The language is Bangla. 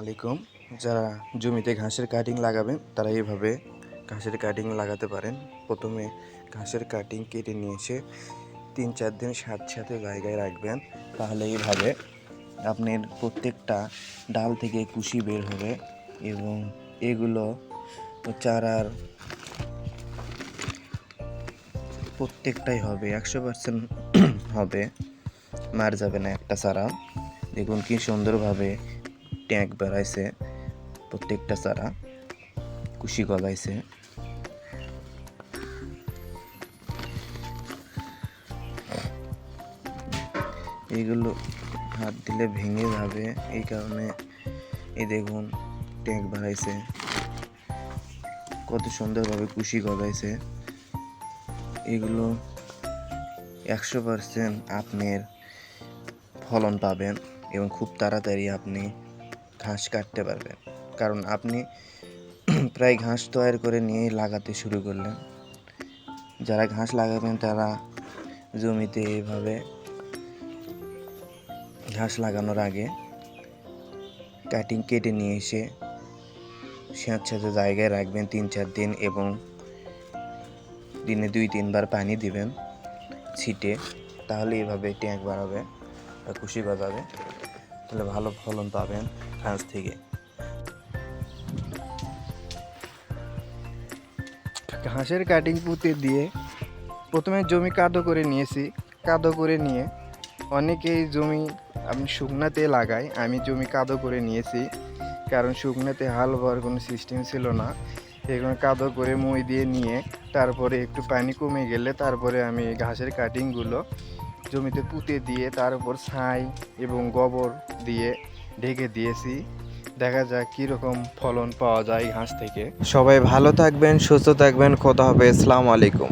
আলাইকুম। যারা জমিতে ঘাসের কাটিং লাগাবেন তারা এইভাবে ঘাসের কাটিং লাগাতে পারেন। প্রথমে ঘাসের কাটিং কেটে নিয়ে এসে 3-4 দিন সাথে জায়গায় রাখবেন। তাহলে এইভাবে আপনার প্রত্যেকটা ডাল থেকে কুশি বের হবে এবং এগুলো চারার প্রত্যেকটাই হবে 100% হবে, মার যাবে না একটা চারা। দেখুন কি সুন্দরভাবে ট্যাঙ্ক বেড়াইছে, প্রত্যেকটা চারা কুশি গজাইছে। এইগুলো হাত দিলে ভেঙে যাবে, এই কারণে এই দেখুন ট্যাঙ্ক বাড়াইছে, কত সুন্দরভাবে কুশি গজাইছে। এগুলো 100% আপনার ফলন পাবেন এবং খুব তাড়াতাড়ি আপনি ঘাস কাটতে পারবেন, কারণ আপনি প্রায় ঘাস তৈরি করে নিয়ে লাগাতে শুরু করলেন। যারা ঘাস লাগাবেন তারা জমিতে এভাবে ঘাস লাগানোর আগে কাটিং কেটে নিয়ে এসে সাথে জায়গায় রাখবেন 3-4 দিন এবং দিনে 2-3 বার পানি দিবেন ছিটে। তাহলে এভাবে ট্যাঙ্ক বাড়াবে বা কুশি গজাবে, তাহলে ভালো ফলন পাবেন ঘাস থেকে। ঘাসের কাটিং পুঁতে দিয়ে প্রথমে জমি কাদো করে নিয়েছি। কাদো করে নিয়ে অনেকেই জমি আমি শুকনাতে লাগাই, আমি জমি কাদো করে নিয়েছি, কারণ শুকনাতে হাল বোয়ার কোনো সিস্টেম ছিল না। সেখানে কাদো করে মই দিয়ে নিয়ে তারপরে একটু পানি কমে গেলে তারপরে আমি ঘাসের কাটিংগুলো জমিতে পুঁতে দিয়ে তার উপর ছাই এবং গোবর দিয়ে ঢেকে দিয়েছি। দেখা যাক কীরকম ফলন পাওয়া যায় ঘাস থেকে। সবাই ভালো থাকবেন, সুস্থ থাকবেন। কথা হবে। আসসালামু আলাইকুম।